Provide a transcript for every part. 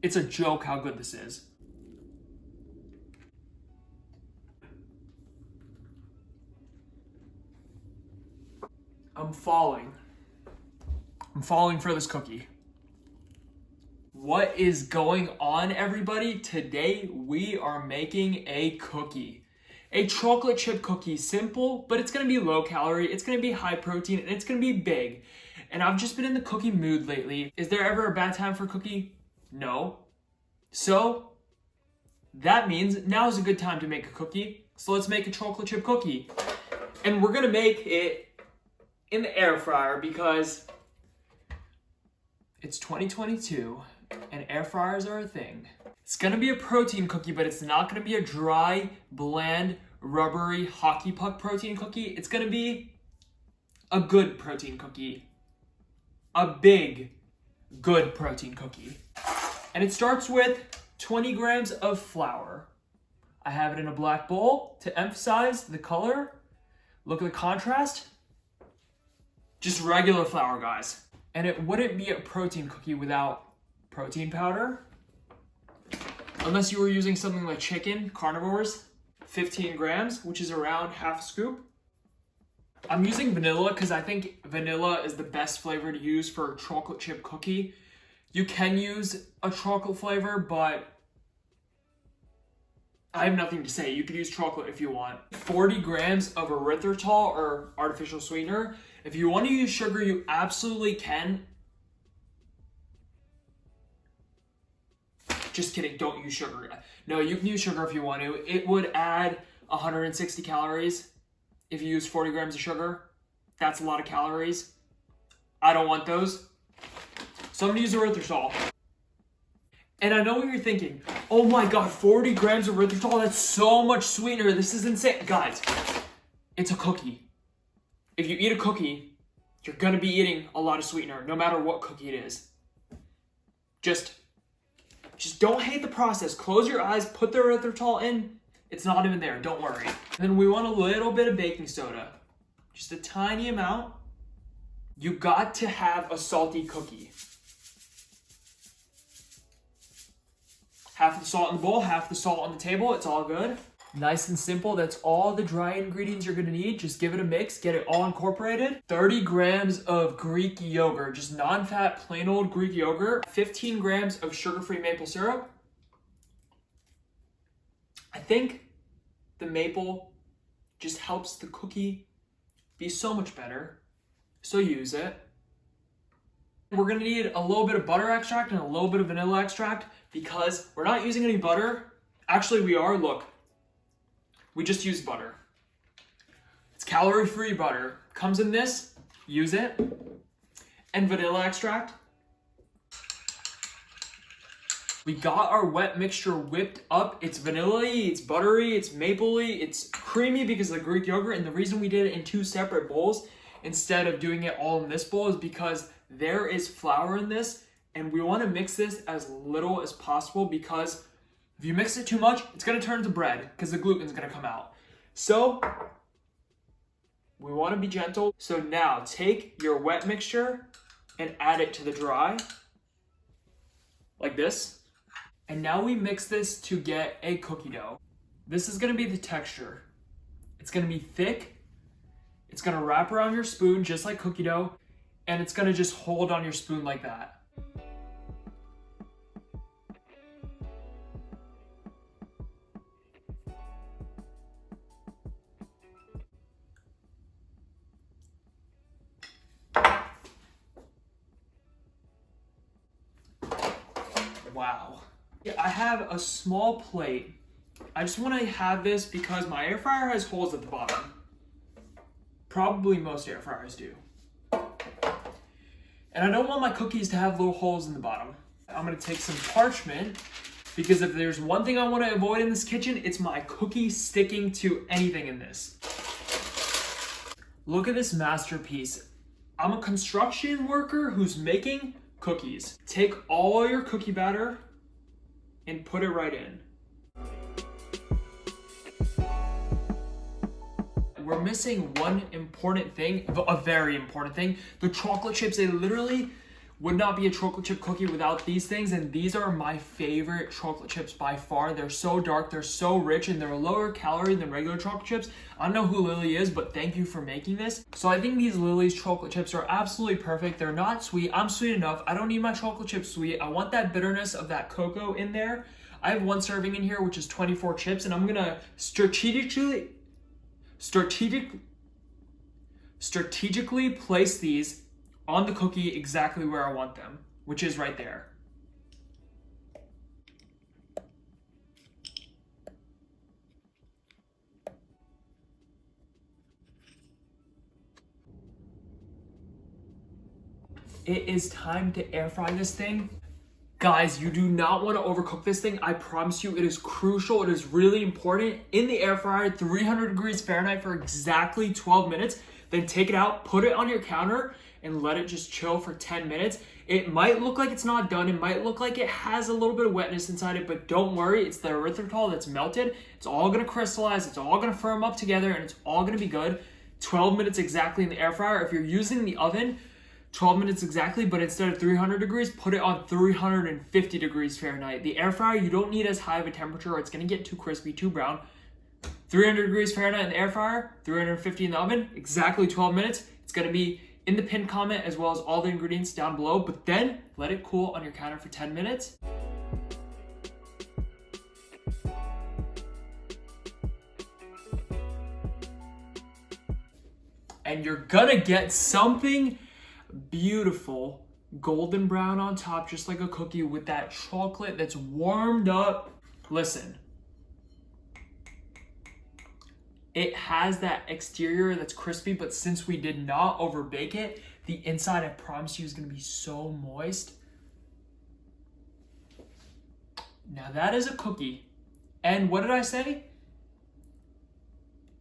It's a joke how good this is. I'm falling for this cookie. What is going on, everybody? Today we are making a cookie. A chocolate chip cookie, simple, but it's gonna be low calorie, it's gonna be high protein, and it's gonna be big. And I've just been in the cookie mood lately. Is there ever a bad time for a cookie? No. So, that means now is a good time to make a cookie. So let's make a chocolate chip cookie. And we're gonna make it in the air fryer because it's 2022 and air fryers are a thing. It's gonna be a protein cookie, but it's not gonna be a dry, bland, rubbery hockey puck protein cookie. It's gonna be a good protein cookie. A big, good protein cookie. And it starts with 20 grams of flour. I have it in a black bowl to emphasize the color. Look at the contrast. Just regular flour, guys. And it wouldn't be a protein cookie without protein powder. Unless you were using something like chicken, carnivores. 15 grams, which is around half a scoop. I'm using vanilla because I think vanilla is the best flavor to use for a chocolate chip cookie. You can use a chocolate flavor, but I have nothing to say. You could use chocolate if you want. 40 grams of erythritol or artificial sweetener. If you want to use sugar, you absolutely can. Just kidding, don't use sugar. No, you can use sugar if you want to. It would add 160 calories if you use 40 grams of sugar. That's a lot of calories. I don't want those. So I'm gonna use erythritol. And I know what you're thinking. Oh my God, 40 grams of erythritol, that's so much sweetener. This is insane. Guys, it's a cookie. If you eat a cookie, you're gonna be eating a lot of sweetener, no matter what cookie it is. Just don't hate the process. Close your eyes, put the erythritol in. It's not even there, don't worry. And then we want a little bit of baking soda. Just a tiny amount. You got to have a salty cookie. Half the salt in the bowl, half the salt on the table, it's all good. Nice and simple, that's all the dry ingredients you're gonna need. Just give it a mix, get it all incorporated. 30 grams of Greek yogurt, just non-fat, plain old Greek yogurt. 15 grams of sugar-free maple syrup. I think the maple just helps the cookie be so much better, so use it. We're gonna need a little bit of butter extract and a little bit of vanilla extract because we're not using any butter. Actually, we are, look. We just used butter. It's calorie-free butter. Comes in this, use it. And vanilla extract. We got our wet mixture whipped up. It's vanilla-y, it's buttery, it's maple-y, it's creamy because of the Greek yogurt. And the reason we did it in two separate bowls instead of doing it all in this bowl is because there is flour in this and we want to mix this as little as possible because if you mix it too much, it's going to turn into bread because the gluten is going to come out. So we want to be gentle. So now take your wet mixture and add it to the dry like this. And now we mix this to get a cookie dough. This is going to be the texture. It's going to be thick. It's going to wrap around your spoon just like cookie dough. And it's going to just hold on your spoon like that. Wow. Yeah, I have a small plate. I just want to have this because my air fryer has holes at the bottom. Probably most air fryers do. And I don't want my cookies to have little holes in the bottom. I'm going to take some parchment because if there's one thing I want to avoid in this kitchen, it's my cookie sticking to anything in this. Look at this masterpiece. I'm a construction worker who's making cookies. Take all your cookie batter and put it right in. We're missing one important thing, a very important thing. The chocolate chips, they literally, would not be a chocolate chip cookie without these things, and these are my favorite chocolate chips by far. They're so dark, they're so rich, and they're lower calorie than regular chocolate chips. I don't know who Lily is, but thank you for making this. So I think these Lily's chocolate chips are absolutely perfect. They're not sweet. I'm sweet enough. I don't need my chocolate chips sweet. I want that bitterness of that cocoa in there. I have one serving in here, which is 24 chips, and I'm gonna strategically place these on the cookie exactly where I want them, which is right there. It is time to air fry this thing. Guys, you do not want to overcook this thing. I promise you, it is crucial. It is really important. In the air fryer, 300 degrees Fahrenheit for exactly 12 minutes. Then take it out, put it on your counter, and let it just chill for 10 minutes. It might look like it's not done. It might look like it has a little bit of wetness inside it, but don't worry. It's the erythritol that's melted. It's all going to crystallize. It's all going to firm up together, and it's all going to be good. 12 minutes exactly in the air fryer. If you're using the oven, 12 minutes exactly, but instead of 300 degrees, put it on 350 degrees Fahrenheit. The air fryer, you don't need as high of a temperature or it's going to get too crispy, too brown. 300 degrees Fahrenheit in the air fryer, 350 in the oven, exactly 12 minutes. It's going to be in the pinned comment as well as all the ingredients down below, but then let it cool on your counter for 10 minutes. And you're gonna get something beautiful, golden brown on top, just like a cookie with that chocolate that's warmed up. Listen, it has that exterior that's crispy, but since we did not over bake it, the inside, I promise you, is gonna be so moist. Now that is a cookie. And what did I say?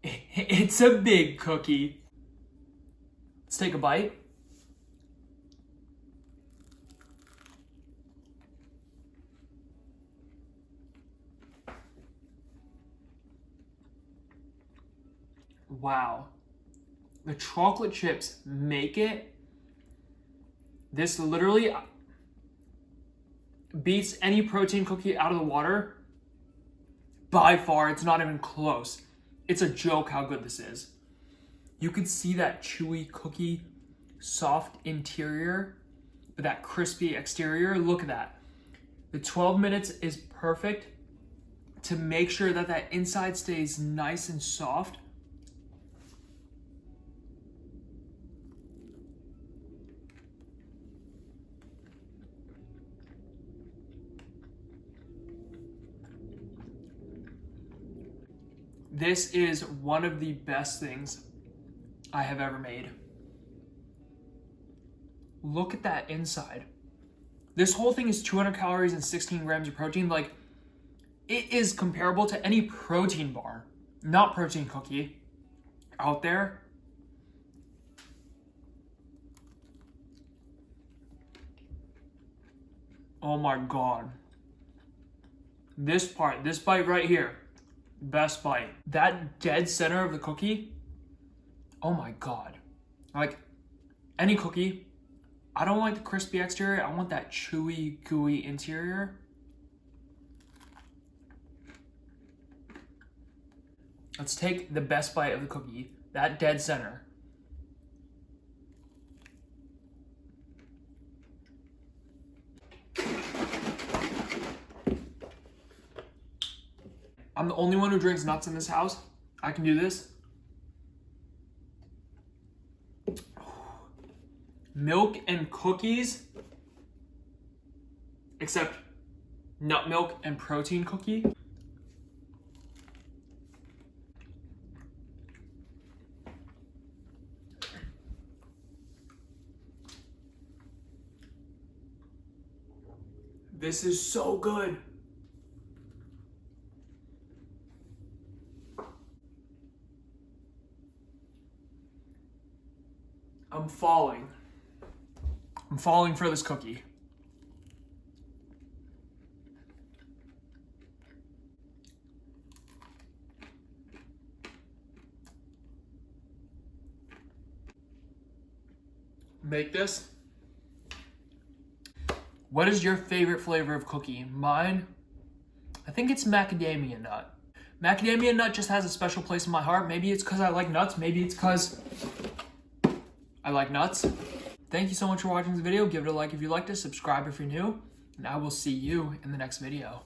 It's a big cookie. Let's take a bite. Wow. The chocolate chips make it. This literally beats any protein cookie out of the water. By far, it's not even close. It's a joke how good this is. You could see that chewy cookie, soft interior, but that crispy exterior. Look at that. The 12 minutes is perfect to make sure that that inside stays nice and soft. This is one of the best things I have ever made. Look at that inside. This whole thing is 200 calories and 16 grams of protein. Like, it is comparable to any protein bar, not protein cookie, out there. Oh my God. This bite right here, best bite. That dead center of the cookie, oh my God. Like, any cookie, I don't like the crispy exterior. I want that chewy, gooey interior. Let's take the best bite of the cookie, that dead center. I'm the only one who drinks nuts in this house. I can do this. Milk and cookies, except nut milk and protein cookie. This is so good. I'm falling. I'm falling for this cookie. Make this What is your favorite flavor of cookie? Mine, I think it's macadamia nut. Macadamia nut just has a special place in my heart. Maybe it's because I like nuts. Maybe it's because I like nuts. Thank you so much for watching this video. Give it a like if you liked it. Subscribe if you're new. And I will see you in the next video.